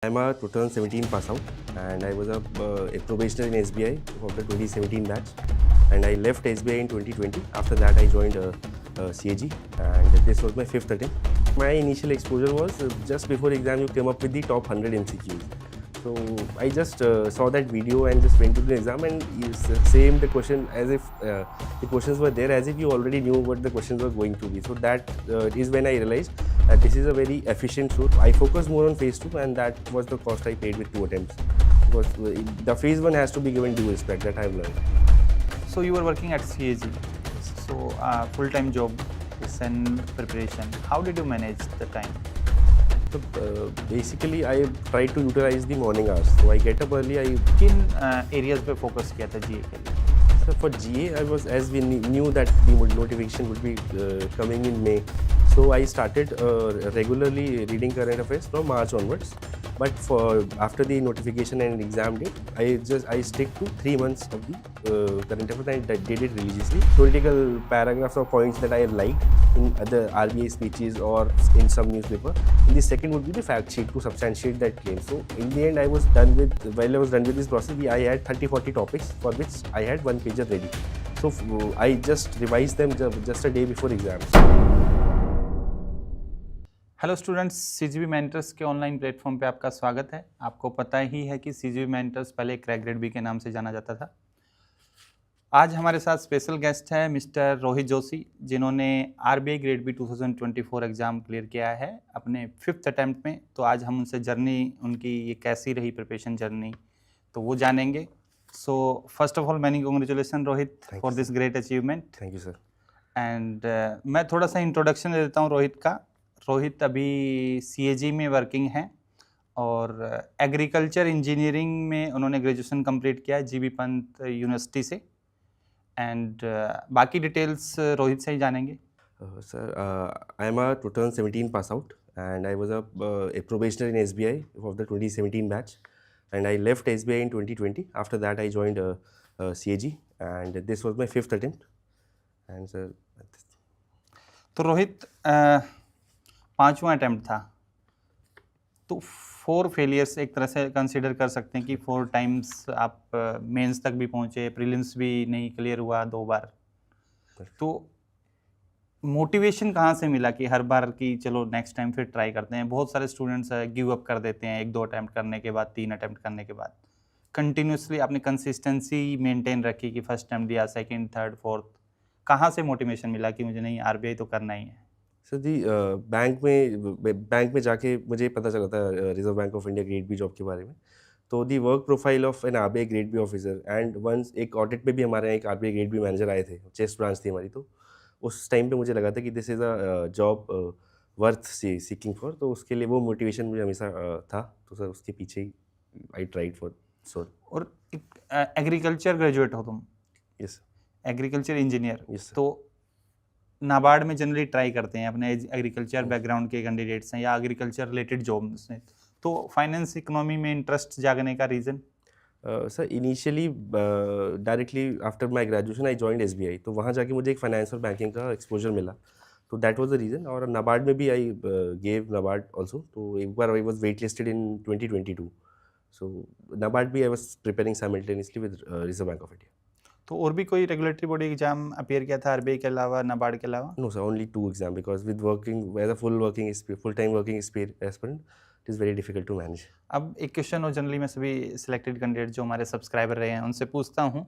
I'm a 2017 pass out and I was a probationer in SBI of the 2017 batch, and I left SBI in 2020. After that I joined CAG, and this was my 5th attempt. My initial exposure was just before exam you came up with the top 100 MCQs. So I just saw that video and just went to the exam, and same the question as if the questions were there as if you already knew what the questions were going to be. So that is when I realized that this is a very efficient route. I focused more on phase 2, and that was the cost I paid with 2 attempts, because the phase 1 has to be given due respect, that I have learned. So you were working at CAG, so full-time job and preparation. How did you manage the time? So basically I try to utilize the morning hours. So I get up early. I किन areas पे focus किया था GA के लिए? So for GA, I was, as we knew that the notification would be coming in May, so I started regularly reading current affairs from March onwards. But for after the notification and exam date, I stick to 3 months of the current affairs, and I did it religiously. Theoretical paragraphs or points that I have liked in other RBI speeches or in some newspaper. And the second would be the fact sheet to substantiate that claim. So in the end, while I was done with this process, I had 30-40 topics for which I had 1 pager ready. So I just revised them just a day before exams. Hello students, CGB mentors के online platform पे आपका स्वागत है। आपको पता ही है कि CGB mentors पहले CrackGradeB के नाम से जाना जाता था। आज हमारे साथ स्पेशल गेस्ट है मिस्टर रोहित जोशी, जिन्होंने RBI Grade B 2024 exam clear किया है अपने 5th अटैम्प्ट में। तो आज हम उनसे जर्नी, उनकी ये कैसी रही प्रिपरेशन जर्नी, तो वो जानेंगे। So first of all many congratulation Rohit for this great achievement. Thank you sir. And मैं थोड़ा सा इंट्रोडक्शन दे देता हूँ रोहित का। रोहित अभी CAG में वर्किंग हैं और एग्रीकल्चर इंजीनियरिंग में उन्होंने ग्रेजुएशन कंप्लीट किया है GB पंत यूनिवर्सिटी से। एंड बाकी डिटेल्स रोहित से ही जानेंगे। Sir, I am a 2017 pass out, and I was a probationer in SBI of the 2017 batch, and I left SBI in 2020. After that I joined CAG, and this was my 5th attempt. And sir, तो रोहित 5वां attempt था, तो 4 failures एक तरह से consider कर सकते हैं कि 4 टाइम्स आप मेंस तक भी पहुंचे, प्रीलिम्स भी नहीं क्लियर हुआ 2 बार। तो मोटिवेशन कहाँ से मिला कि हर बार की चलो नेक्स्ट टाइम फिर ट्राई करते हैं? बहुत सारे स्टूडेंट्स गिव अप कर देते हैं 1-2 अटैम्प्ट करने के बाद, 3 अटैम्प्ट करने के बाद। कंटिन्यूसली आपने कंसिस्टेंसी मेंटेन रखी कि फर्स्ट अटैम्प्ट दिया, सेकंड, थर्ड, फोर्थ। कहाँ से मोटिवेशन मिला कि मुझे नहीं RBI तो करना ही है? सर जी, बैंक में जाके मुझे पता चला था reserve bank of India grade B job के बारे में। तो the work profile of an RBI grade B officer, and once एक ऑडिट में भी हमारे यहाँ एक RBI ग्रेड बी मैनेजर आए थे, चेस्ट ब्रांच थी हमारी। तो उस टाइम पे मुझे लगा था कि this is a job worth seeking for. तो उसके लिए वो मोटिवेशन मुझे हमेशा था। तो सर उसके पीछे ही आई ट्राइड फॉर सो। और एग्रीकल्चर ग्रेजुएट हो तुम? यस। Agriculture engineer. यस। तो नाबार्ड में जनरली ट्राई करते हैं अपने एग्रीकल्चर बैकग्राउंड के कैंडिडेट्स हैं या एग्रीकल्चर रिलेटेड जॉब्स हैं। तो फाइनेंस इकोनॉमी में इंटरेस्ट जागने का reason? Sir initially directly after my graduation I joined SBI। तो वहाँ जाके मुझे एक फाइनेंस और बैंकिंग का एक्सपोजर मिला। तो दैट वाज द रीज़न। और नाबार्ड में भी आई गेव नाबार्ड ऑल्सो। तो एक बार I was wait listed in 2022। So NABARD भी I was preparing simultaneously with Reserve bank of India. तो और भी कोई रेगुलेटरी बॉडी एग्जाम अपीयर किया था RBI के अलावा, नाबार्ड के अलावा? No sir, only 2 exam, because with working as a full time working aspirant it is very difficult to manage. अब एक क्वेश्चन हो, जनरली मैं सभी सिलेक्टेड कैंडिडेट जो हमारे सब्सक्राइबर रहे हैं उनसे पूछता हूँ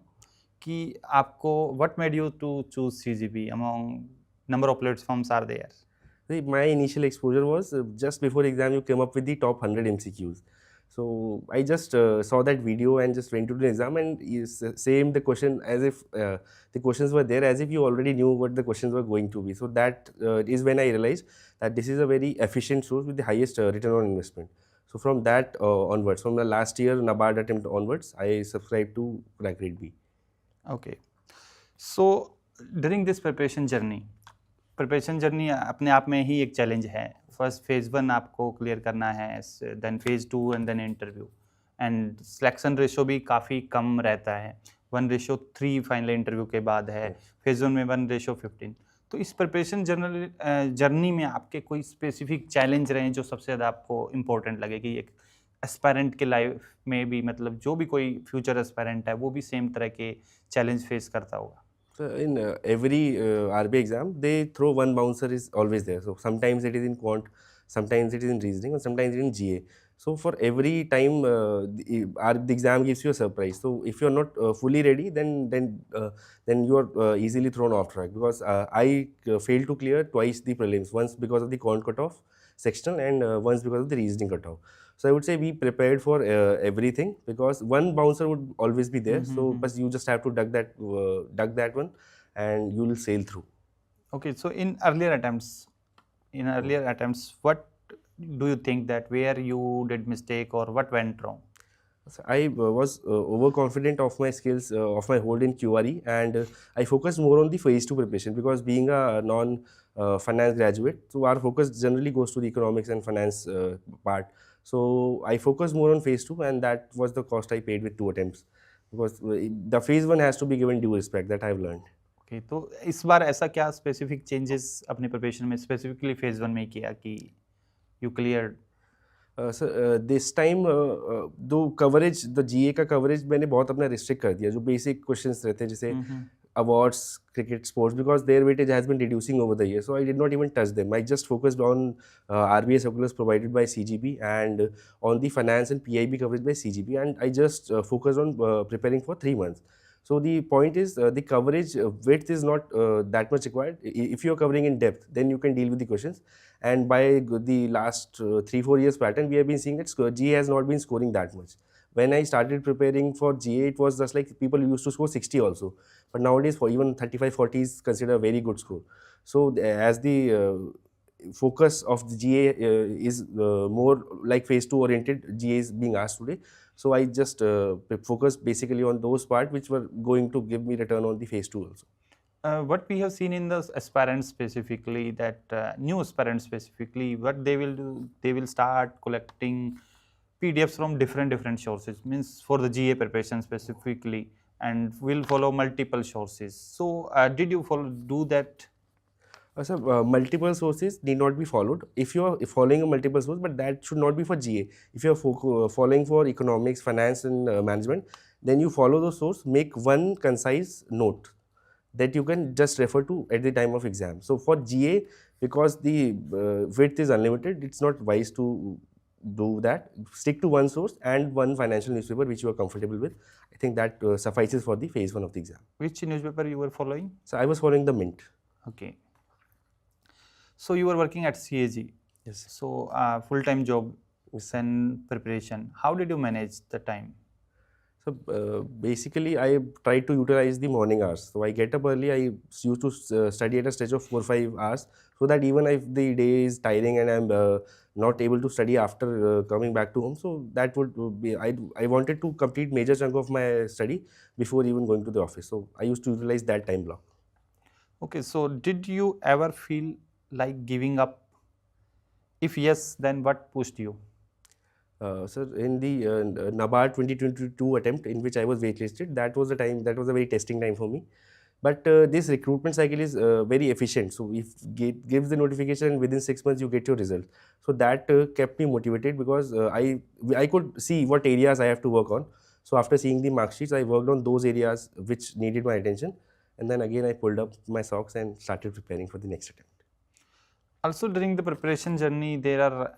कि आपको what made you to choose CGB among number of platforms are there? My initial exposure was just before exam you came up with the top 100 MCQs. So I just saw that video and just went to the exam, and same the question as if the questions were there as if you already knew what the questions were going to be. So that is when I realized that this is a very efficient source with the highest return on investment. So from that onwards, from the last year NABARD attempt onwards, I subscribed to CrackGradeB. Okay. So during this preparation journey अपने आप में ही एक challenge है। First phase 1 आपको clear करना है, then phase 2 and then interview, and selection ratio भी काफ़ी कम रहता है। 1:3 फाइनल इंटरव्यू के बाद है, फेज़ 1 में 1:15। तो इस प्रिपरेशन जर्नी में आपके कोई स्पेसिफिक चैलेंज रहे जो सबसे ज़्यादा आपको इम्पोर्टेंट लगे कि एक एस्पायरेंट के लाइफ में भी, मतलब जो भी कोई फ्यूचर एस्पायरेंट है वो भी सेम तरह के चैलेंज फेस करता होगा? So in every RBI exam, they throw one bouncer is always there. So sometimes it is in quant, sometimes it is in reasoning, and sometimes it is in GA. So for every time, the exam gives you a surprise. So if you are not fully ready, then you are easily thrown off track. Because I failed to clear twice the prelims. Once because of the quant cutoff sectional, and once because of the reasoning cutoff. So I would say we prepared for everything, because one bouncer would always be there. So but you just have to duck that one, and you will sail through. Okay, so in earlier attempts, what do you think that where you did mistake or what went wrong? So I was overconfident of my skills, of my hold in QRE, and I focused more on the phase 2 preparation, because being a non-finance graduate, so our focus generally goes to the economics and finance part. So I focused more on phase 2, and that was the cost I paid with 2 attempts, because the phase 1 has to be given due respect, that I've learned. Okay, तो इस बार ऐसा क्या specific changes अपने preparation में specifically phase 1 में किया कि you clear? This time दो कवरेज, द जीए का कवरेज मैंने बहुत अपना रिस्ट्रिक्ट कर दिया. जो बेसिक क्वेश्चंस रहते हैं जैसे awards, cricket, sports, because their weightage has been reducing over the years. So I did not even touch them. I just focused on RBI circulars provided by CGB, and on the finance and PIB coverage by CGB, and I just focused on preparing for 3 months. So the point is, the coverage width is not that much required. If you are covering in depth, then you can deal with the questions. And by the last 3-4 years pattern, we have been seeing that GA has not been scoring that much. When I started preparing for GA, it was just like people used to score 60 also. But nowadays, for even 35-40 is considered a very good score. So as the focus of the GA is more like phase 2 oriented, GA is being asked today. So I just focused basically on those parts which were going to give me return on the phase 2 also. What we have seen in the aspirants specifically, that new aspirants specifically, what they will do, they will start collecting PDFs from different sources, means for the GA preparation specifically, and will follow multiple sources. So did you do that? So multiple sources need not be followed. If you are following a multiple source, but that should not be for GA. If you are following for economics, finance, and management, then you follow those sources. Make one concise note that you can just refer to at the time of exam. So for GA, because the width is unlimited, it's not wise to do that. Stick to one source and one financial newspaper which you are comfortable with. I think that suffices for the phase 1 of the exam. Which newspaper you were following? So I was following the Mint. Okay. So you were working at CAG. Yes. So full-time job and preparation. How did you manage the time? So basically, I try to utilize the morning hours. So I get up early. I used to study at a stretch of 4-5 hours, so that even if the day is tiring and I'm not able to study after coming back to home, so that would be, I wanted to complete major chunk of my study before even going to the office. So I used to utilize that time block. Okay, so did you ever feel like giving up? If yes, then what pushed you? Sir, in the NABARD 2022 attempt in which I was waitlisted, that was a very testing time for me. But this recruitment cycle is very efficient. So if it gives the notification, within 6 months you get your result. So that kept me motivated, because I could see what areas I have to work on. So after seeing the mark sheets, I worked on those areas which needed my attention. And then again I pulled up my socks and started preparing for the next attempt. Also during the preparation journey, there are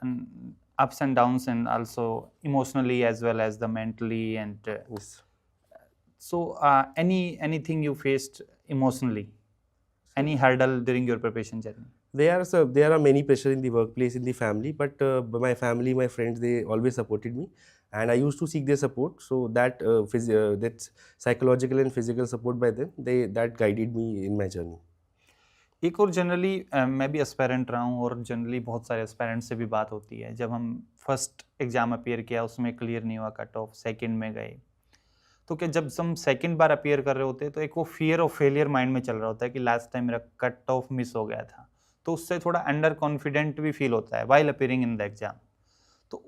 ups and downs, and also emotionally as well as the mentally, and Yes. so anything you faced emotionally, any hurdle during your preparation journey? There are many pressure in the workplace, in the family, but my family, my friends, they always supported me, and I used to seek their support. So that that psychological and physical support by them, that guided me in my journey. एक और generally मैं भी aspirant रहा हूँ, और generally बहुत सारे aspirant से भी बात होती है. जब हम फर्स्ट एग्ज़ाम अपीयर किया, उसमें क्लियर नहीं हुआ कट ऑफ, सेकंड में गए, तो क्या जब हम सेकंड बार अपीयर कर रहे होते हैं तो एक वो फियर ऑफ फेलियर माइंड में चल रहा होता है कि लास्ट टाइम मेरा कट ऑफ मिस हो गया था, तो उससे थोड़ा अंडर कॉन्फिडेंट भी फील होता है while appearing in the exam. तो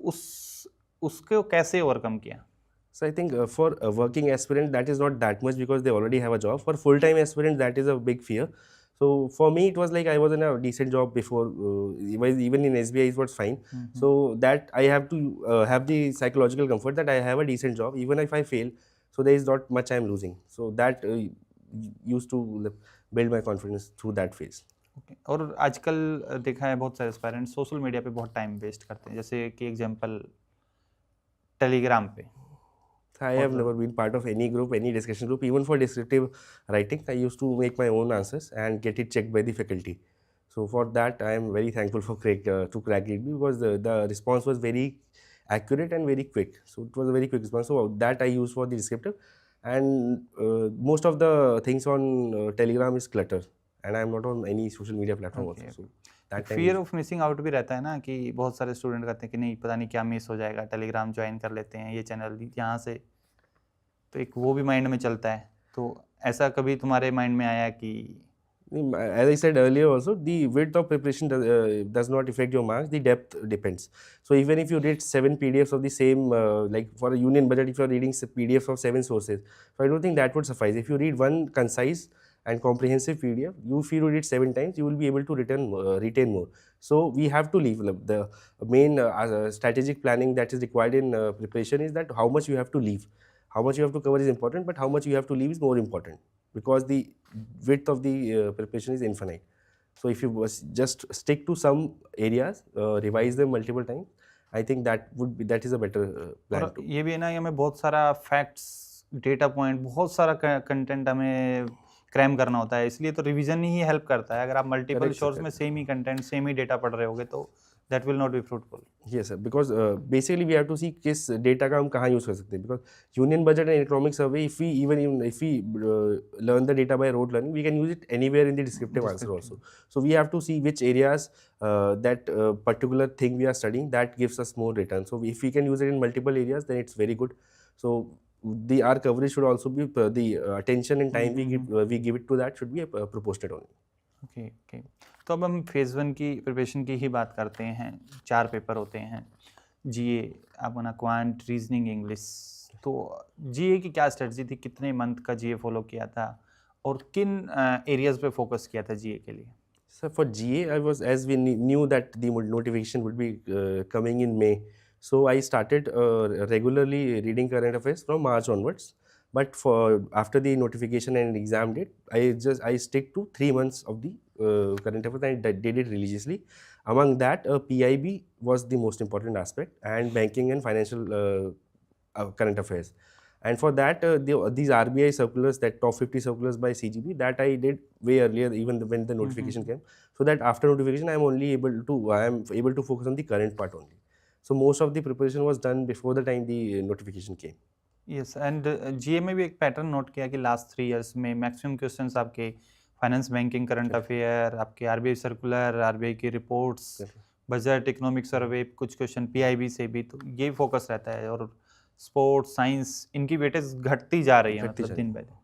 उसको कैसे ओवरकम किया? So I think for a working aspirant, that is not that much, because they already have a job. For full-time aspirant, that is a big fear. So for me, it was like I was in a decent job before. Even in SBI, it was fine. So that I have to have the psychological comfort that I have a decent job, even if I fail. So there is not much I am losing. So that used to build my confidence through that phase. Okay. और आजकल देखा है बहुत सारे aspirants social media पे बहुत time waste करते हैं, जैसे कि एग्जांपल टेलीग्राम पे. I have never been part of any group, any discussion group. Even for descriptive writing, I used to make my own answers and get it checked by the faculty. So for that, I am very thankful for CrackGradeB, because the response was very accurate and very quick. So it was a very quick response. So that I use for the descriptive. And most of the things on Telegram is clutter, and I am not on any social media platform also. So that time fear of missing out भी रहता है ना, कि बहुत सारे student कहते हैं कि नहीं पता नहीं क्या मिस हो जाएगा, टेलीग्राम ज्वाइन कर लेते हैं, ये चैनल यहाँ से, तो एक वो भी माइंड में चलता है. तो ऐसा कभी तुम्हारे माइंड में आया कि as I said earlier also, the width of preparation does not affect your marks, the depth depends. So even if you read 7 PDFs of the same, like for a union budget, if you are reading PDFs of 7 sources, so I don't think that would suffice. If you read one concise and comprehensive PDF, if you read it 7 times, you will be able to retain more. So we have to leave. The main strategic planning that is required in preparation is that how much you have to leave. How much you have to cover is important, but how much you have to leave is more important, because the width of the preparation is infinite. So if you just stick to some areas, revise them multiple times, I think that is a better plan. और ये भी है ना, हमें बहुत सारा facts, data point, बहुत सारा कंटेंट हमें क्रैम करना होता है, इसलिए तो रिवीजन ही हेल्प करता है. अगर आप मल्टीपल सोर्स में सेम ही कंटेंट, सेम ही डेटा पढ़ रहे होगे तो that will not be fruitful. Yes sir, because basically we have to see किस data का हम कहाँ use कर सकते हैं, because union budget and economic survey, if we learn the data by rote learning, we can use it anywhere in the descriptive answer also. So we have to see which areas that particular thing we are studying that gives us more return. So if we can use it in multiple areas, then it's very good. So our coverage should also be the attention and time we give it to that should be proportionate only. Okay. तो अब हम phase 1 की preparation की ही बात करते हैं. 4 paper होते हैं, जीए, अपना क्वांट, रीजनिंग, इंग्लिश. तो जीए की क्या स्ट्रेटजी थी, कितने मंथ का जीए फॉलो किया था, और किन एरियाज पे फोकस किया था जीए के लिए? So for GA, as we knew that the notification would be coming in May, so I started regularly reading current affairs from March onwards. But after the notification and exam date, I stick to 3 months of the current affairs, and I did it religiously. Among that, PIB was the most important aspect, and banking and financial current affairs. And for that, these RBI circulars, that top 50 circulars by CGB, that I did way earlier, even when the notification came. So that after notification, I am able to focus on the current part only. So most of the preparation was done before the time the notification came. Yes. And GA में भी एक pattern note किया कि last 3 years में maximum questions आपके finance, banking, current affair, आपके RBI circular, RBI की reports, budget, economic survey, कुछ क्वेश्चन पीआईबी से भी, तो ये फोकस रहता है. और स्पोर्ट्स, साइंस, इनकी वेटेज घटती जा रही है मतलब दिन ब दिन.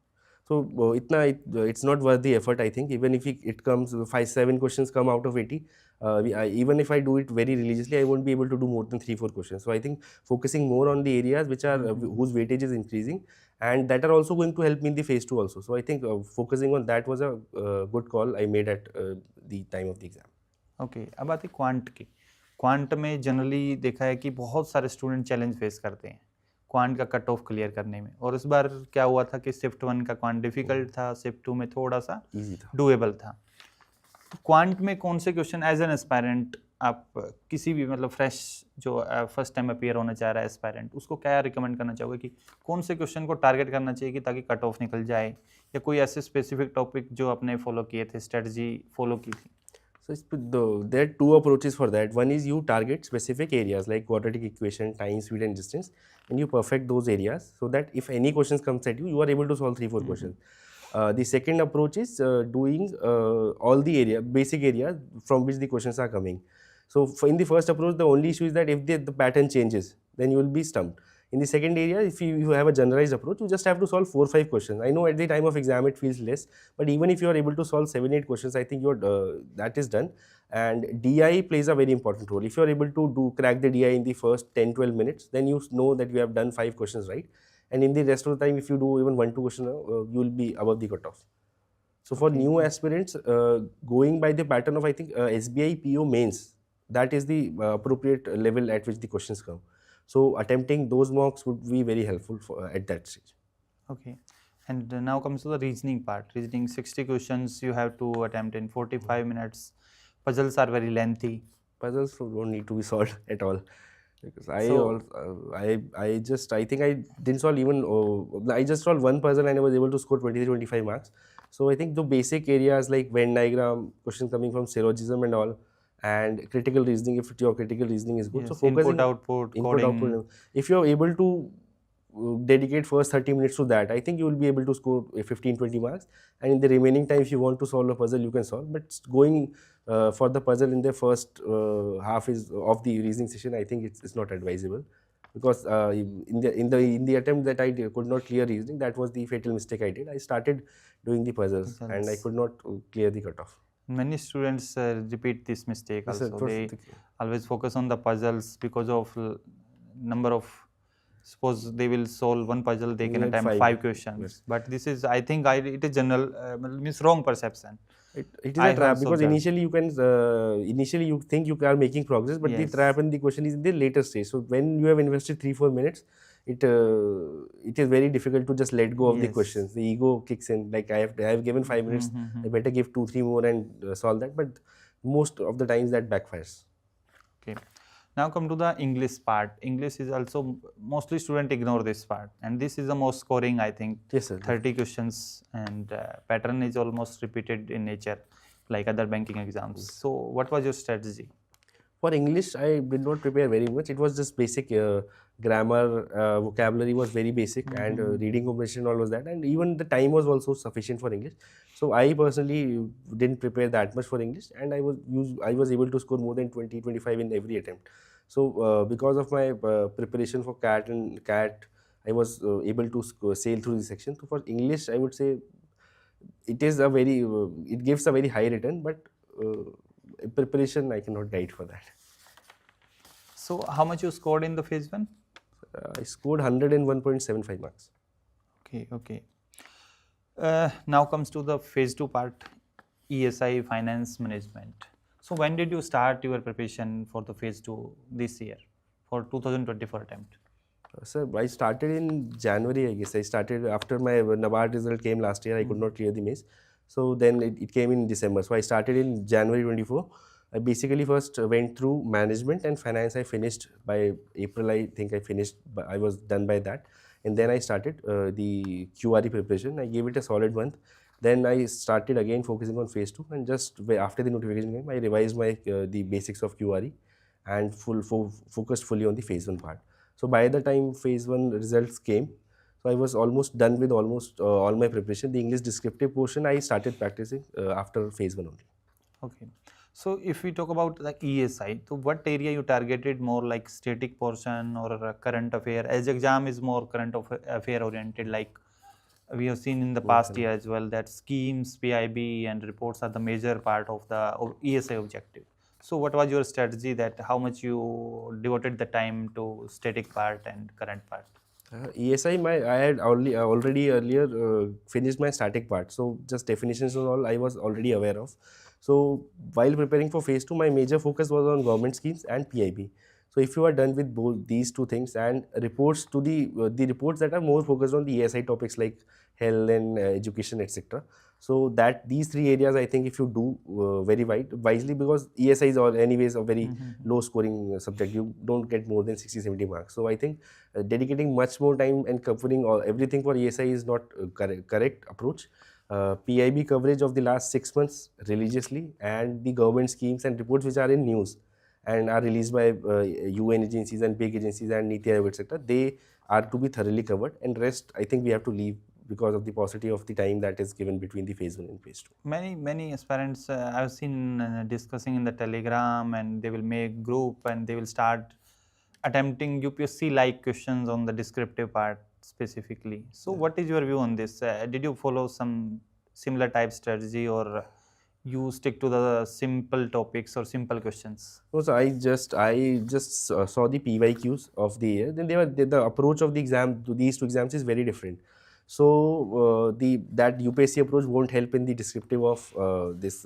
So it's not worth the effort, I think. Even if it comes 5-7 questions come out of 80, even if I do it very religiously, I won't be able to do more than 3-4 questions. So I think focusing more on the areas which are whose weightage is increasing, and that are also going to help me in the phase 2 also. So I think focusing on that was a good call I made at the time of the exam. Okay. अब आती quant की. Quant में generally देखा है कि बहुत सारे student challenge face करते हैं क्वांट का कट ऑफ क्लियर करने में. और इस बार क्या हुआ था कि शिफ्ट 1 का क्वांट डिफिकल्ट था, शिफ्ट 2 में थोड़ा सा डूएबल था. तो क्वांट में कौन से क्वेश्चन एज एन एस्पायरेंट आप किसी भी मतलब फ्रेश जो फर्स्ट टाइम अपीयर होना चाह रहा है एस्पायरेंट, उसको क्या रिकमेंड करना चाहोगे कि कौन से क्वेश्चन को टारगेट करना चाहिए कि ताकि कट ऑफ निकल जाए, या कोई ऐसे स्पेसिफिक टॉपिक जो आपने फॉलो किए थे, स्ट्रेटजी फॉलो की थी? So there are 2 approaches for that. One is you target specific areas like quadratic equation, time, speed and distance, and you perfect those areas so that if any questions comes at you, you are able to solve 3-4 questions. The second approach is doing all the basic areas from which the questions are coming. So in the first approach, the only issue is that if the pattern changes, then you will be stumped. In the second area, if you have a generalized approach, you just have to solve 4-5 questions. I know at the time of exam it feels less, but even if you are able to solve 7-8 questions, I think that is done. And DI plays a very important role. If you are able to crack the DI in the first 10-12 minutes, then you know that you have done 5 questions right. And in the rest of the time, if you do even 1-2 questions, you will be above the cutoff. So for new aspirants, going by the pattern of I think SBI PO mains, that is the appropriate level at which the questions come. So attempting those mocks would be very helpful for, at that stage. Okay. And now comes to the reasoning part. Reasoning 60 questions you have to attempt in 45 minutes. Puzzles are very lengthy. Puzzles don't need to be solved at all. Because I think I didn't solve even, I just solved one puzzle and I was able to score 23-25 marks. So I think the basic areas like Venn diagram, questions coming from syllogism and all, and critical reasoning, if your critical reasoning is good. Yes, so focusing input, coding. output, if you're able to dedicate first 30 minutes to that, I think you will be able to score 15-20 marks, and in the remaining time if you want to solve a puzzle you can solve, but going for the puzzle in the first half of the reasoning session, I think it's not advisable, because in the attempt that I could not clear reasoning, that was the fatal mistake I did. I started doing the puzzles and I could not clear the cutoff. Many students repeat this mistake Yes, also. They always focus on the puzzles because of number of, suppose they will solve one puzzle, they can attempt 5 questions. Yes. But this is, I think, it is general, means wrong perception. It is a trap, because initially you can, initially you think you are making progress, but the trap and the question is in the later stage. So when you have invested 3-4 minutes, it is very difficult to just let go of the questions. The ego kicks in, like I have given 5 minutes, I better give 2-3 more and solve that, but most of the times that backfires. Okay. Now come to the English part. English is also, mostly students ignore this part, and this is the most scoring, I think. Yes, sir. 30 questions, and pattern is almost repeated in nature, like other banking exams. So what was your strategy? For English, I did not prepare very much. It was just basic grammar, vocabulary was very basic, and reading comprehension, all was that, and even the time was also sufficient for English. So I personally didn't prepare that much for English, and I was able to score more than 20-25 in every attempt. So because of my preparation for CAT, I was able to sail through the section. So for English, I would say it is a very, it gives a very high return, but preparation I cannot guide for that. So how much you scored in the phase 1? I scored 101.75 marks. Okay. Now comes to the phase 2 part, ESI finance management. So when did you start your preparation for the phase 2 this year, for 2024 attempt? Sir, I started in January, I guess. I started after my NABARD result came last year. I could not clear the maze. So then it came in December. So I started in January 24. I basically first went through management and finance. I finished by April. I think I finished. I was done by that. And then I started the QRE preparation. I gave it a solid month. Then I started again focusing on phase 2. And just after the notification came, I revised my the basics of QRE and focused fully on the phase 1 part. So by the time phase 1 results came, so I was almost done with almost all my preparation. The English descriptive portion I started practicing after phase 1 only. Okay. So if we talk about the ESI, so what area you targeted, more like static portion or a current affair? As exam is more current affair oriented, like we have seen in the past year as well, that schemes, PIB and reports are the major part of the ESI objective. So what was your strategy, that how much you devoted the time to static part and current part? ESI, I had already earlier finished my static part. So just definitions and all I was already aware of. So while preparing for phase 2, my major focus was on government schemes and PIB. So if you are done with both these two things and reports to the reports that are more focused on the ESI topics like health and education, etc. So that these 3 areas, I think if you do very wisely, because ESI is anyways a very low scoring subject, you don't get more than 60-70 marks. So I think dedicating much more time and covering everything for ESI is not correct approach. PIB coverage of the last 6 months religiously, and the government schemes and reports which are in news and are released by UN agencies and big agencies and Niti Aayog, etc. They are to be thoroughly covered, and rest I think we have to leave because of the paucity of the time that is given between the phase 1 and phase 2. Many aspirants I've seen discussing in the Telegram, and they will make group and they will start attempting UPSC like questions on the descriptive part specifically. So what is your view on this? Did you follow some similar type strategy, or you stick to the simple topics or simple questions? No, so I just saw the PYQs of the year. Then the approach of the exam to these 2 exams is very different. So that UPSC approach won't help in the descriptive of this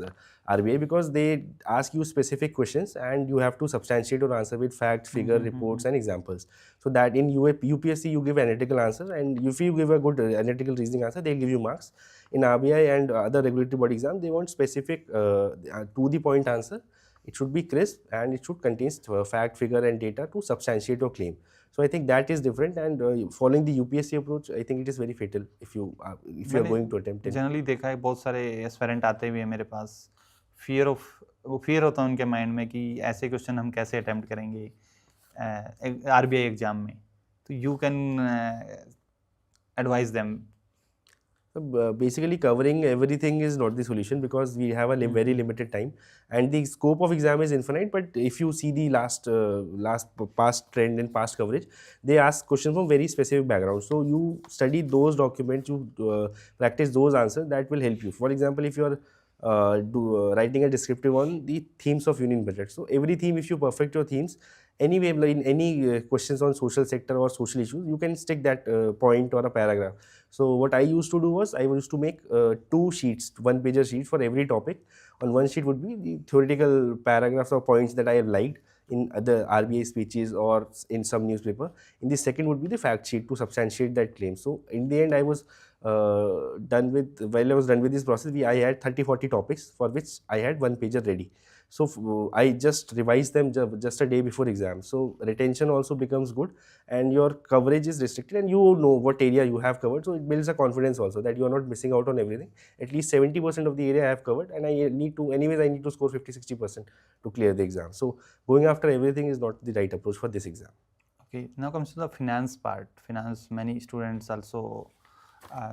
RBI, because they ask you specific questions and you have to substantiate your answer with fact, figure, reports and examples. So that in UPSC you give analytical answer, and if you give a good analytical reasoning answer, they'll give you marks. In RBI and other regulatory body exam, they want specific to the point answer. It should be crisp and it should contain fact, figure and data to substantiate your claim. So I think that is different, and following the UPSC approach, I think it is very fatal if you are going to attempt it. Generally देखा है बहुत सारे aspirant आते भी हैं मेरे पास, fear होता है उनके माइंड में कि ऐसे क्वेश्चन हम कैसे अटेम्प्ट करेंगे RBI एग्जाम में, तो you can advise them. Basically, covering everything is not the solution, because we have a very limited time and the scope of exam is infinite. But if you see the past trend and past coverage, they ask questions from very specific backgrounds. So you study those documents, you practice those answers, that will help you. For example, if you are writing a descriptive on the themes of union budget, so every theme, if you perfect your themes, anyway, in any questions on social sector or social issues, you can stick that point or a paragraph. So what I used to do was, I used to make 2 sheets, 1-pager sheet for every topic. On one sheet would be the theoretical paragraphs or points that I have liked in other RBI speeches or in some newspaper. In the second would be the fact sheet to substantiate that claim. So in the end, I was while I was done with this process, I had 30-40 topics for which I had 1-pager ready. So I just revised them just a day before exam. So retention also becomes good and your coverage is restricted and you know what area you have covered. So it builds a confidence also that you are not missing out on everything. At least 70% of the area I have covered, and I need to score 50-60% to clear the exam. So going after everything is not the right approach for this exam. Okay, now comes to the finance part. Finance, many students also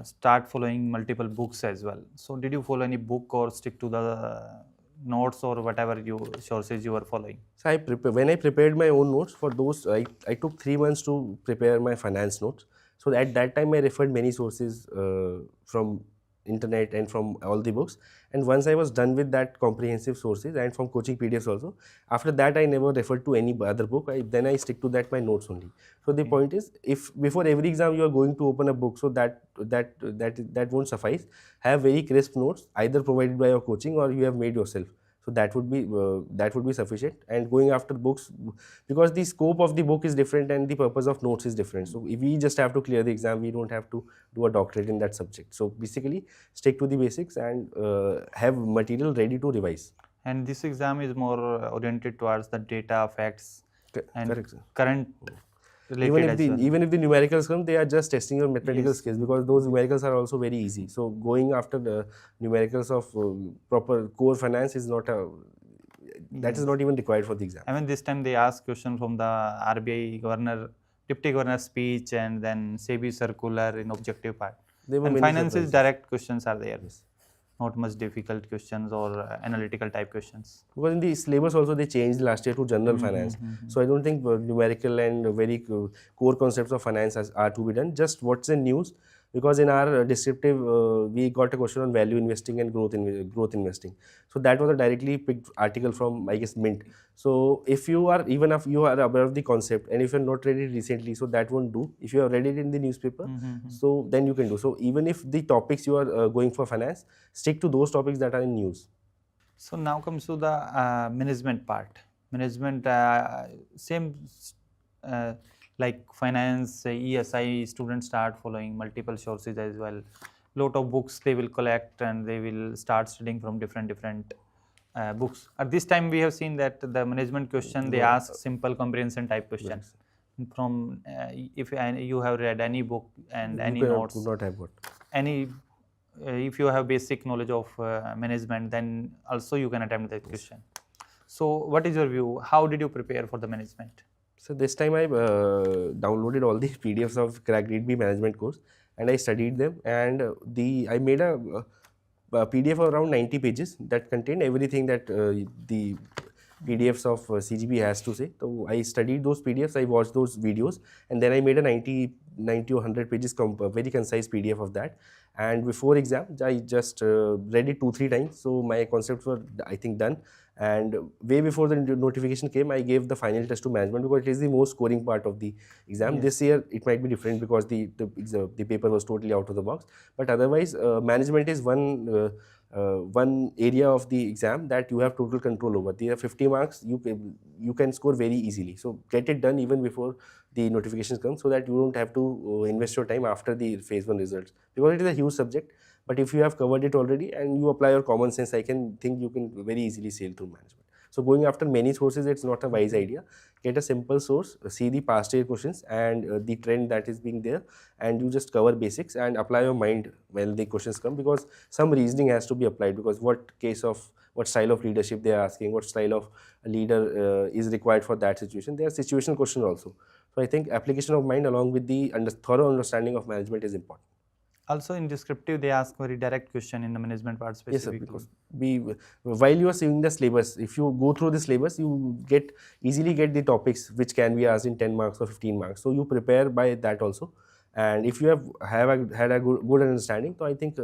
start following multiple books as well. So did you follow any book or stick to the notes or whatever sources you were following? So when I prepared my own notes for those, I took 3 months to prepare my finance notes. So at that time I referred many sources from internet and from all the books, and once I was done with that comprehensive sources and from coaching PDFs also, after that I never referred to any other book. Then I stick to my notes only. So the point is, if before every exam you are going to open a book, so that won't suffice. Have very crisp notes, either provided by your coaching or you have made yourself. So that would be sufficient. And going after books, because the scope of the book is different and the purpose of notes is different. So if we just have to clear the exam, we don't have to do a doctorate in that subject. So basically, stick to the basics and have material ready to revise. And this exam is more oriented towards the data, facts, and correct, current. Even if the numericals come, they are just testing your mathematical skills, because those numericals are also very easy. So going after the numericals of proper core finance is not is not even required for the exam. I mean, this time they ask question from the RBI governor, deputy governor speech, and then SEBI circular in objective part. And finances direct questions are there. Yes. Not much difficult questions or analytical type questions. Because in the syllabus also they changed last year to general finance. So I don't think numerical and very core concepts of finance are to be done. Just what's in news, because in our descriptive we got a question on value investing and growth investing. So that was a directly picked article from, I guess, Mint. So if you are aware of the concept and if you are not read it recently, so that won't do. If you have read it in the newspaper, so then you can do. So even if the topics you are going for finance, stick to those topics that are in news. So now comes to the management part. Management, same like finance, ESI, students start following multiple sources as well. Lot of books they will collect and they will start studying from different books. At this time we have seen that the management question, they ask simple comprehension type questions. From if you have read any book and any notes, could not have got any if you have basic knowledge of management, then also you can attempt that question. So what is your view? How did you prepare for the management? So this time I downloaded all the PDFs of CrackGradeB management course and I studied them, and I made a PDF of around 90 pages that contained everything that the PDFs of CGB has to say. So I studied those PDFs, I watched those videos, and then I made a 90 or 100 pages very concise PDF of that. And before exam, I just read it 2-3 times. So my concepts were, I think, done. And way before the notification came, I gave the final test to management because it is the most scoring part of the exam. Yes. This year it might be different because the paper was totally out of the box. But otherwise, management is one area of the exam that you have total control over. There are 50 marks, you can score very easily. So get it done even before the notifications come, so that you don't have to invest your time after the phase 1 results, because it is a huge subject. But if you have covered it already and you apply your common sense, I can think you can very easily sail through management. So going after many sources, it's not a wise idea. Get a simple source, see the past year questions and the trend that is being there, and you just cover basics and apply your mind when the questions come, because some reasoning has to be applied, because what style of leadership they are asking, what style of a leader is required for that situation. There are situational questions also. So I think application of mind along with the thorough understanding of management is important. Also in descriptive, they ask very direct question in the management part specifically. Yes, sir, because while you are seeing the syllabus, if you go through the syllabus, you easily get the topics which can be asked in 10 marks or 15 marks. So you prepare by that also. And if you had a good understanding, so I think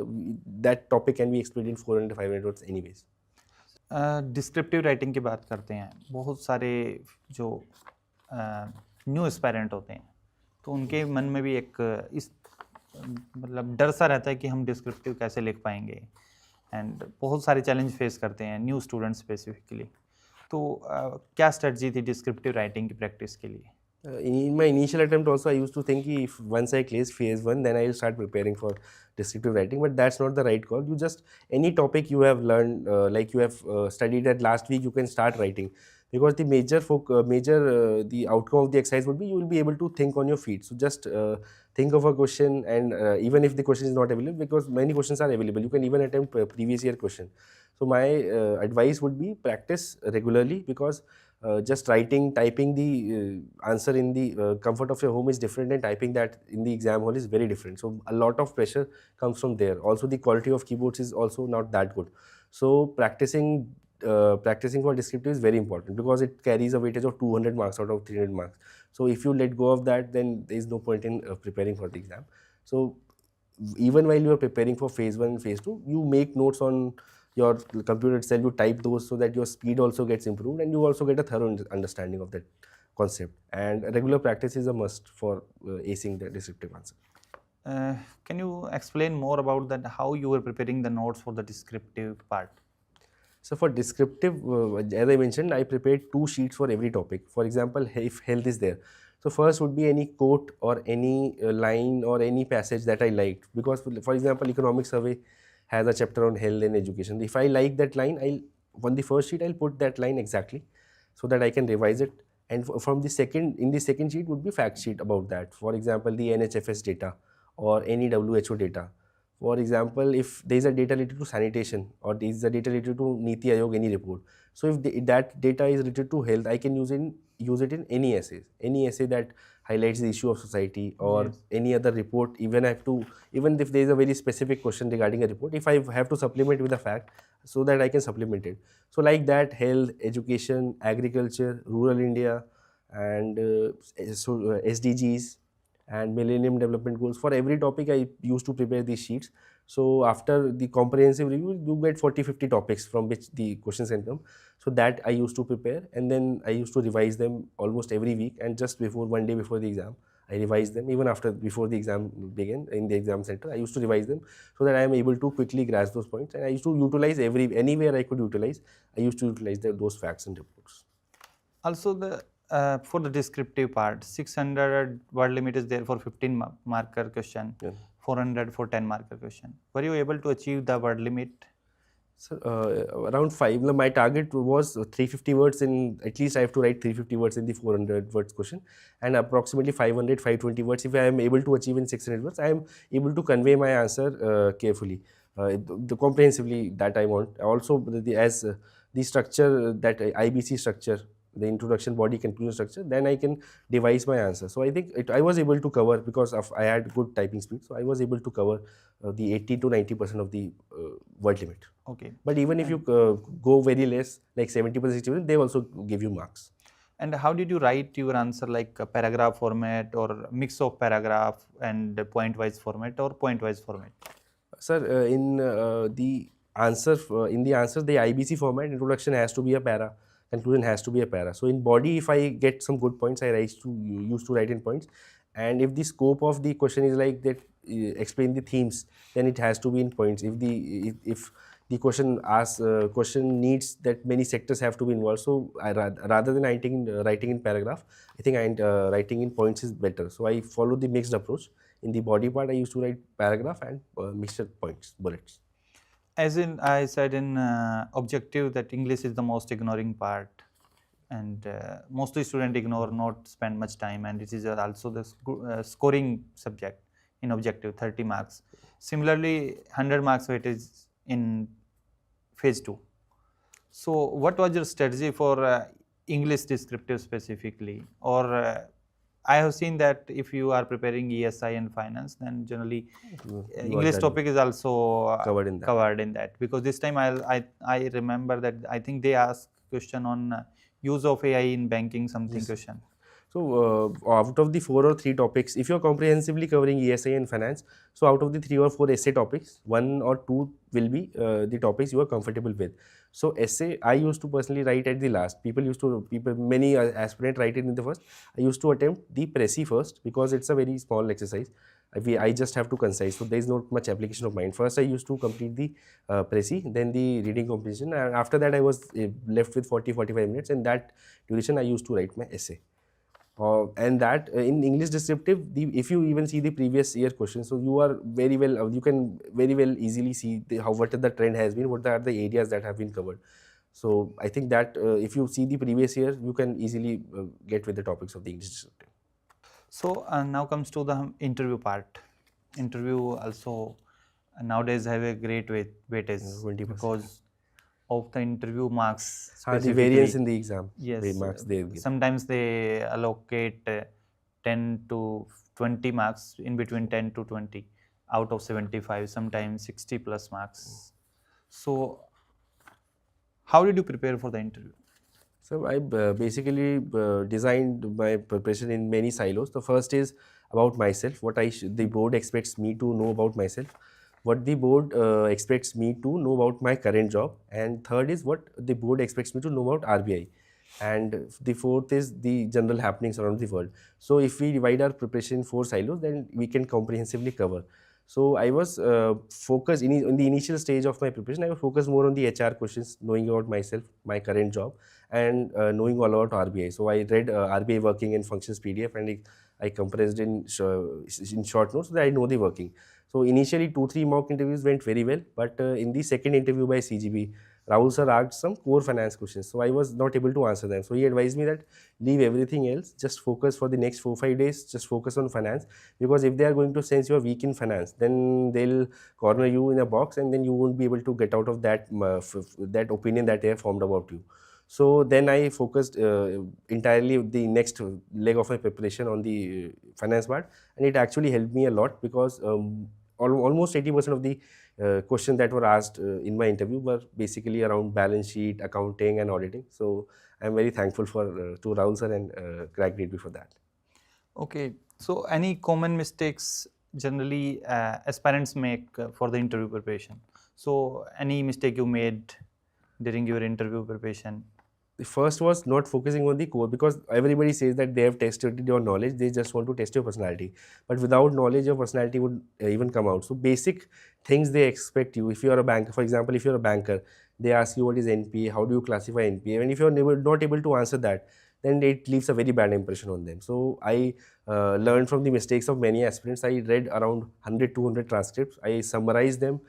that topic can be explained in 400 to 500 words anyways. Descriptive writing की बात करते हैं, बहुत सारे जो new aspirant होते हैं तो उनके मन में भी एक इस मतलब डर सा रहता है कि हम डिस्क्रिप्टिव कैसे लिख पाएंगे, एंड बहुत सारे चैलेंज फेस करते हैं न्यू स्टूडेंट स्पेसिफिकली. तो क्या स्ट्रेटजी थी डिस्क्रिप्टिव राइटिंग की प्रैक्टिस के लिए? In my initial attempt also, I used to think if once I clear phase 1, then I will start preparing for descriptive writing, but that's not the right call. You just, any topic you have learned, like you have studied at last week, you can start writing, because the the outcome of the exercise would be, you will be able to think on your feet. So just think of a question, and even if the question is not available, because many questions are available, you can even attempt previous year question. So my advice would be practice regularly, because just typing the answer in the comfort of your home is different, and typing that in the exam hall is very different. So a lot of pressure comes from there. Also the quality of keyboards is also not that good. So practicing for descriptive is very important, because it carries a weightage of 200 marks out of 300 marks. So if you let go of that, then there is no point in preparing for the exam. So even while you are preparing for phase 1 and phase 2, you make notes on your computer itself, you type those, so that your speed also gets improved and you also get a thorough understanding of that concept. And regular practice is a must for acing the descriptive answer. Can you explain more about that, how you were preparing the notes for the descriptive part? So for descriptive, as I mentioned, I prepared 2 sheets for every topic. For example, if health is there, so first would be any quote or any line or any passage that I liked, because for example, economic survey has a chapter on health and education. If I like that line, on the first sheet I'll put that line exactly, so that I can revise it. And in the second sheet would be fact sheet about that. For example, the NHFS data or any WHO data. For example, if there is a data related to sanitation, or there is a data related to Niti Aayog, any report. So if that data is related to health, I can use it in any essay that highlights the issue of society, or yes, any other report. Even if there is a very specific question regarding a report, if I have to supplement with a fact, so that I can supplement it. So like that, health, education, agriculture, rural India, and SDGs and Millennium Development Goals. For every topic, I used to prepare these sheets. So after the comprehensive review, you get 40-50 topics from which the questions can come. So that I used to prepare, and then I used to revise them almost every week, and just one day before the exam, I revised them. Even before the exam began in the exam center, I used to revise them, so that I am able to quickly grasp those points. And I used to utilize anywhere I could utilize, I used to utilize those facts and reports. Also for the descriptive part, 600 word limit is there for 15 marker question, yeah, 400 for 10 marker question. Were you able to achieve the word limit? So, around 5. My target was 350 words in, at least I have to write 350 words in the 400 words question, and approximately 520 words. If I am able to achieve in 600 words, I am able to convey my answer carefully, comprehensively that I want. Also, the structure, that IBC structure, the introduction, body, conclusion structure, then I can devise my answer. So I think I was able to cover, because I had good typing speed, so I was able to cover the 80 to 90% of the word limit. Okay. But even if you go very less, like 70%, 60%, they also give you marks. And how did you write your answer, like a paragraph format, or mix of paragraph and point-wise format, or point-wise format? Sir, in the in the answer, the IBC format, introduction has to be a para, conclusion has to be a para. So in body, if I get some good points, I used to write in points. And if the scope of the question is like that, explain the themes, then it has to be in points. If the question needs that many sectors have to be involved, so rather than writing in paragraph, I think writing in points is better. So I follow the mixed approach. In the body part, I used to write paragraph and mixed points, bullets. As in, I said in objective that English is the most ignoring part, and mostly students ignore, not spend much time, and it is also the scoring subject in objective, 30 marks. Similarly, 100 marks weightage in phase 2. So what was your strategy for English descriptive specifically? Or I have seen that if you are preparing ESI and finance, then generally English topic is also covered in that. Because this time I remember that I think they asked question on use of AI in banking, something question. So out of the 4 or 3 topics, if you're comprehensively covering ESI and finance, so out of the 3 or 4 essay topics, 1 or 2 will be the topics you are comfortable with. So essay, I used to personally write at the last. Many aspirants write it in the first. I used to attempt the Prezi first because it's a very small exercise. I just have to concise, so there is not much application of mine. First, I used to complete the Prezi, then the reading comprehension, and after that, I was left with 40-45 minutes, and that duration I used to write my essay. And that in English descriptive, if you even see the previous year questions, so you can very well easily see what the trend has been, what are the areas that have been covered. So I think that if you see the previous year, you can easily get with the topics of the English descriptive. So now comes to the interview part. Interview also nowadays have a great weightage 20%. Because of the interview marks. The variance in the exam. Yes. The marks they give. Sometimes they allocate 10 to 20 marks, in between 10 to 20 out of 75, sometimes 60 plus marks. So how did you prepare for the interview? So I basically designed my preparation in many silos. The first is about myself, what the board expects me to know about myself, what the board expects me to know about my current job, and third is what the board expects me to know about RBI, and the fourth is the general happenings around the world. So if we divide our preparation in 4 silos, then we can comprehensively cover. So I was focused in the initial stage of my preparation. I was focused more on the HR questions, knowing about myself, my current job, and knowing all about RBI. So I read RBI Working and Functions PDF, and I compressed in short notes so that I know the working. So initially 2-3 mock interviews went very well, but in the second interview by CGB, Rahul sir asked some core finance questions, so I was not able to answer them. So he advised me that leave everything else, just focus for the next 4-5 days, just focus on finance, because if they are going to sense you are weak in finance, then they'll corner you in a box, and then you won't be able to get out of that that opinion that they have formed about you. So then I focused entirely the next leg of my preparation on the finance part, and it actually helped me a lot because almost 80% of the questions that were asked in my interview were basically around balance sheet, accounting, and auditing. So I'm very thankful to Rahul sir and CrackGradeB for that. Okay, so any common mistakes generally aspirants make for the interview preparation? So any mistake you made during your interview preparation? The first was not focusing on the core, because everybody says that they have tested your knowledge, they just want to test your personality. But without knowledge, your personality would even come out. So basic things they expect you. If you are a banker, for example, if you're a banker, they ask you what is NPA, how do you classify NPA, and if you're not able to answer that, then it leaves a very bad impression on them. So I learned from the mistakes of many aspirants. I read around 100-200 transcripts. I summarized them.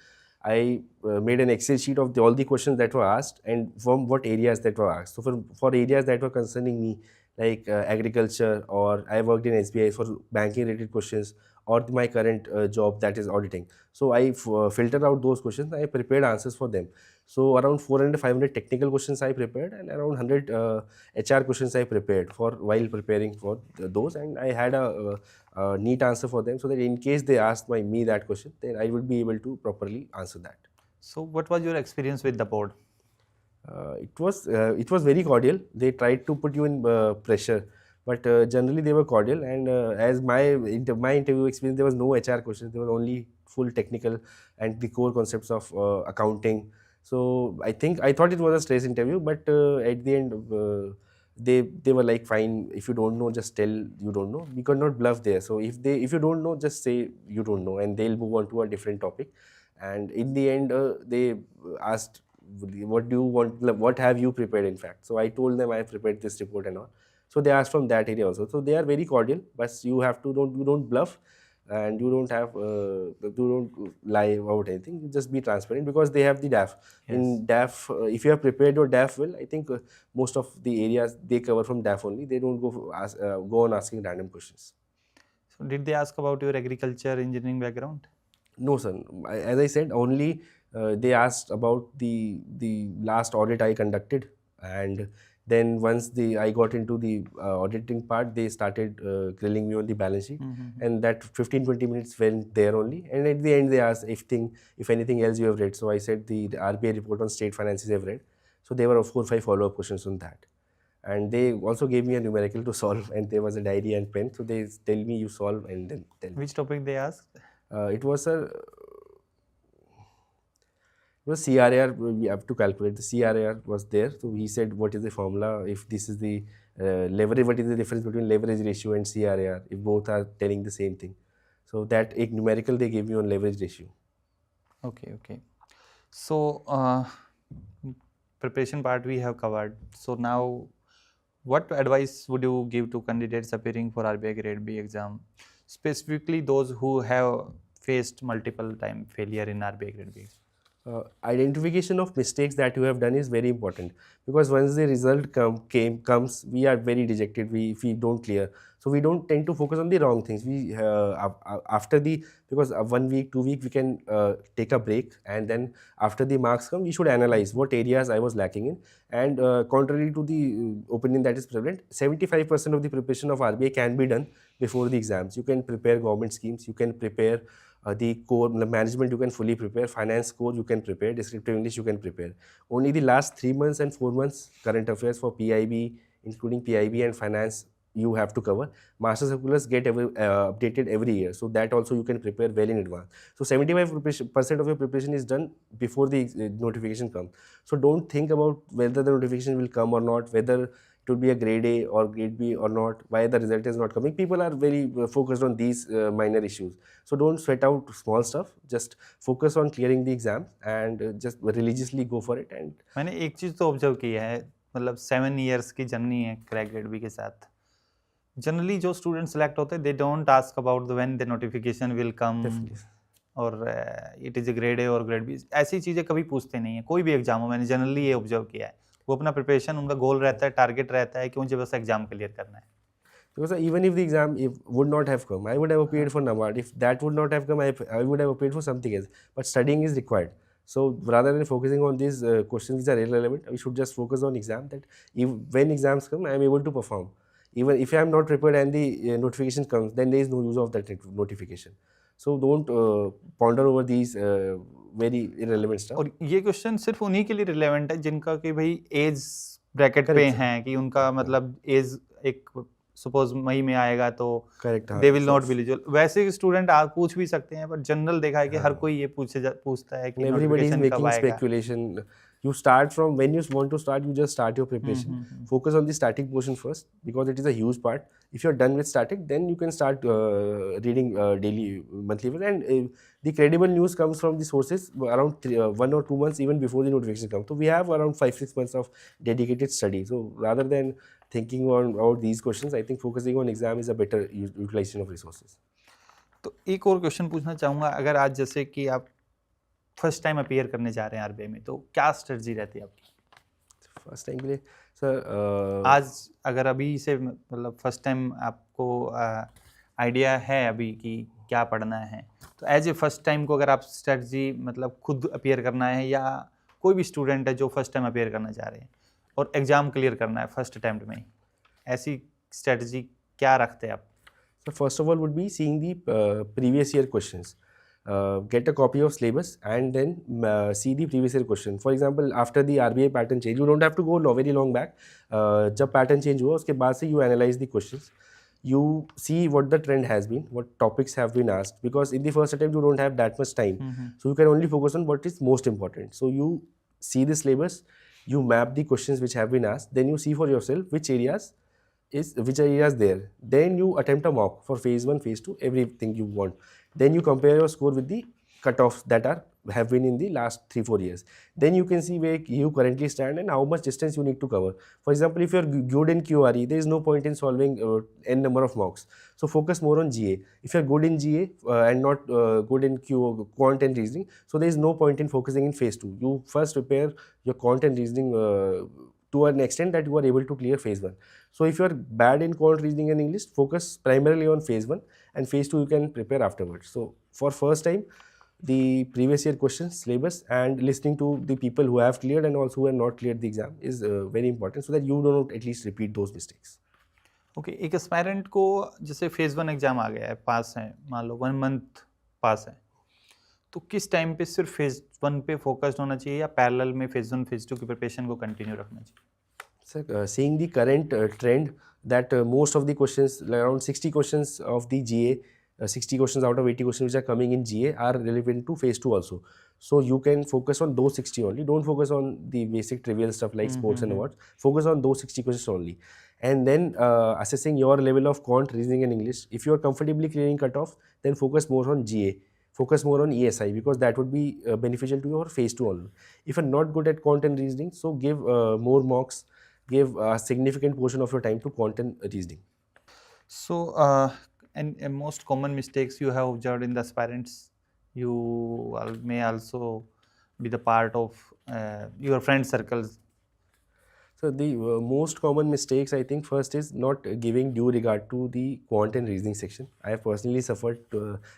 I made an Excel sheet of all the questions that were asked and from what areas that were asked. So for areas that were concerning me, like agriculture, or I worked in SBI for banking related questions, or my current job, that is auditing. So I filtered out those questions. I prepared answers for them. So around 400-500 technical questions I prepared, and around 100 HR questions I prepared while preparing for those, and I had a neat answer for them, so that in case they asked me that question, then I would be able to properly answer that. So what was your experience with the board? It was very cordial. They tried to put you in pressure, but generally they were cordial. And as my interview experience, there was no HR questions. There was only full technical and the core concepts of accounting. So I thought it was a stress interview, but at the end they were like, fine, if you don't know, just tell you don't know. We could not bluff there. So if you don't know, just say you don't know, and they'll move on to a different topic. And in the end, they asked, what do you want, what have you prepared, in fact. So I told them I have prepared this report and all. So they asked from that area also. So they are very cordial, but you don't bluff, and you don't lie about anything. You just be transparent, because they have the DAF. Yes. In DAF, if you have prepared your DAF well, I think most of the areas they cover from DAF only. They don't go on asking random questions. So did they ask about your agriculture engineering background? No, sir. As I said, only they asked about the last audit I conducted, and then once I got into the auditing part, they started grilling me on the balance sheet, and that 15-20 minutes went there only. And at the end, they asked if anything else you have read. So I said the RBI report on state finances I have read. So there were 4 or 5 follow-up questions on that. And they also gave me a numerical to solve, and there was a diary and pen. So they tell me you solve and then tell me. Which topic they asked? It was CRAR. We have to calculate the CRAR was there. So he said, what is the formula? If this is the leverage, what is the difference between leverage ratio and CRAR? If both are telling the same thing. So that a numerical they gave me on leverage ratio. Okay. So preparation part we have covered. So now, what advice would you give to candidates appearing for RBI Grade B exam, specifically those who have faced multiple time failure in RBI Grade B? Identification of mistakes that you have done is very important, because once the result comes, we are very dejected if we don't clear. So we don't tend to focus on the wrong things. We because 1 week, 2 weeks, we can take a break, and then after the marks come, we should analyze what areas I was lacking in. And contrary to the opinion that is prevalent, 75% of the preparation of RBI can be done before the exams. You can prepare government schemes, you can prepare the core management, you can fully prepare, finance core you can prepare, descriptive English you can prepare. Only the last 3 months and 4 months current affairs for PIB, including PIB and finance, you have to cover. Master circulars get updated every year, so that also you can prepare well in advance. So 75% of your preparation is done before the notification comes. So don't think about whether the notification will come or not, whether it would be a grade A or grade B or not, why the result is not coming. People are very focused on these minor issues. So don't sweat out small stuff. Just focus on clearing the exam and just religiously go for it. And मैंने एक चीज़ तो observe की है, मतलब 7 years की journey है crack grade B के साथ. जनरली जो स्टूडेंट सेलेक्ट होते हैं, they don't ask about the when the notification will come और it is a grade A और ग्रेड बी. ऐसी चीज़ें कभी पूछते नहीं है कोई भी एग्जाम हो. मैंने जनरली ये ऑब्जर्व किया है. वो अपना प्रिपरेशन, उनका गोल रहता है, टारगेट रहता है कि मुझे बस एग्जाम क्लियर करना है. Because even if the exam would not have come, I would have appeared for NABARD. If that would not have come, I would have appeared for something else. But studying is required. So rather than focusing on these questions which are irrelevant, we should just focus on exam. That when exams come, I am able to perform. Even if I am not prepared and the notification comes, then there is no use of that notification. So don't ponder over these very irrelevant stuff. और ये question सिर्फ उन्हीं के लिए relevant है जिनका कि भाई एज ब्रैकेट पे हैं, कि उनका मतलब एज एक सपोज मई में आएगा तो they will not be eligible. वैसे स्टूडेंट आप पूछ भी सकते हैं, पर जनरल देखा है कि हर कोई ये पूछता है कि नोटिफिकेशन कब आएगा. Speculation. You start from when you want to start, you just start your preparation. Focus on the static portion first, because it is a huge part. If you're done with static, then you can start reading daily, monthly. And the credible news comes from the sources around 1 or 2 months even before the notification comes. So we have around 5-6 months of dedicated study. So rather than thinking about these questions, I think focusing on exam is a better utilization of resources. तो एक और question पूछना चाहूँगा. अगर आज जैसे कि आप फर्स्ट टाइम अपीयर करने जा रहे हैं आरबीआई में, तो क्या स्ट्रेटजी रहती है आपकी फर्स्ट टाइम के लिए? सर आज अगर अभी से मतलब फर्स्ट टाइम आपको आइडिया है अभी कि क्या पढ़ना है, तो एज ए फर्स्ट टाइम को अगर आप स्ट्रेटजी मतलब खुद अपीयर करना है, या कोई भी स्टूडेंट है जो फर्स्ट टाइम अपीयर करना चाह रहे हैं और एग्जाम क्लियर करना है फर्स्ट अटेम्प्ट में, ऐसी स्ट्रेटजी क्या रखते हैं आप? So first of all would be seeing the previous year questions. get a copy of syllabus and then see the previous year question. For example, after the RBI pattern change, you don't have to go very long back. जब pattern change हुआ उसके बाद से you analyze the questions. You see what the trend has been, what topics have been asked, because in the first attempt you don't have that much time. So you can only focus on what is most important. So you see the syllabus, you map the questions which have been asked, then you see for yourself which areas there. Then you attempt a mock for phase 1, phase 2, everything you want. Then you compare your score with the cutoffs that have been in the last 3-4 years. Then you can see where you currently stand and how much distance you need to cover. For example, if you're good in QRE, there is no point in solving n number of mocks. So focus more on GA. If you're good in GA and not good in quant and reasoning, so there is no point in focusing in phase 2. You first prepare your quant and reasoning to an extent that you are able to clear phase 1. So if you are bad in quant, reasoning and English, focus primarily on phase 1, and phase 2 you can prepare afterwards. So for first time, the previous year questions, syllabus, and listening to the people who have cleared and also who have not cleared the exam is very important, so that you do not at least repeat those mistakes. Okay एक aspirant को जैसे phase 1 exam आ गया है, पास है, मान लो 1 month पास है, तो किस टाइम पे सिर्फ फेज़ 1 पे फोकस्ड होना चाहिए या पैरेलल में फेज़ 1 फेज़ 2 की प्रिपरेशन को कंटिन्यू रखना चाहिए? Sir, seeing the current trend that most of the questions, around 60 questions of the GA, 60 questions out of 80 questions which are coming in GA are relevant to phase 2 also. So you can focus on those 60 only. Don't focus on the basic trivial stuff like sports and awards. Focus on those 60 questions only. And then assessing your level of quant, reasoning and English. If you are comfortably clearing cutoffs, then focus more on GA. Focus more on ESI, because that would be beneficial to your phase 2 only. If you're not good at quant and reasoning, so give more mocks, give a significant portion of your time to quant and reasoning. So, and most common mistakes you have observed in the aspirants, you may also be the part of your friend circles. So the most common mistakes, I think, first is not giving due regard to the quant and reasoning section. I have personally suffered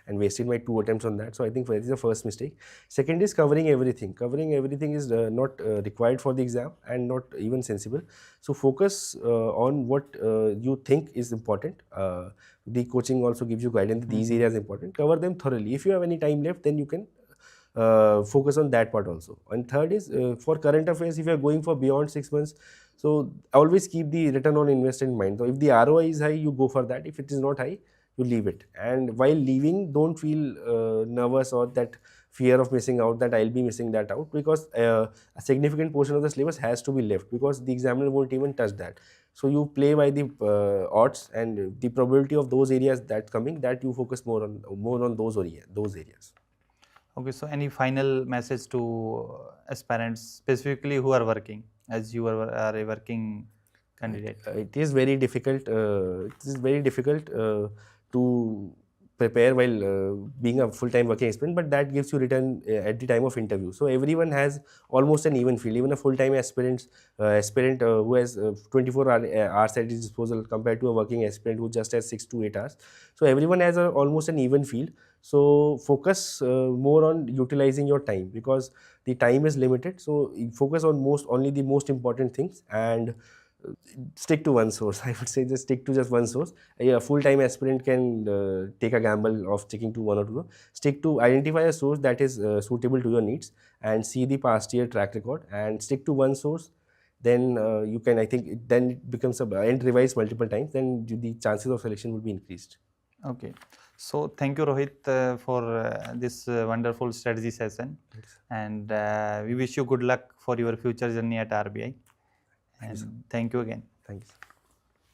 and wasted my 2 attempts on that. So I think that is the first mistake. Second is covering everything. Covering everything is not required for the exam and not even sensible. So focus on what you think is important. The coaching also gives you guidance. These areas are important. Cover them thoroughly. If you have any time left, then you can focus on that part also. And third is for current affairs, if you are going for beyond 6 months, so always keep the return on investment in mind. So if the ROI is high, you go for that. If it is not high, you leave it. And while leaving, don't feel nervous or that fear of missing out, that I'll be missing that out, because a significant portion of the syllabus has to be left, because the examiner won't even touch that. So you play by the odds and the probability of those areas that coming, that you focus more on those areas. Okay, so any final message to aspirants, specifically who are working, as you are a working candidate? It is very difficult. To prepare while being a full-time working aspirant, but that gives you return at the time of interview. So everyone has almost an even field. Even a full-time aspirant who has 24 hours at his disposal compared to a working aspirant who just has 6 to 8 hours. So everyone has almost an even field. So focus more on utilizing your time, because the time is limited. So focus on only the most important things, and stick to one source. I would say just stick to just one source. A full-time aspirant can take a gamble of sticking to one or two. Stick to, identify a source that is suitable to your needs, and see the past year track record, and stick to one source. Then you can, I think, then it becomes and revise multiple times. Then the chances of selection will be increased. Okay. So thank you, Rohit, for this wonderful strategy session. Thanks. And we wish you good luck for your future journey at RBI. And thank you again. Thank you.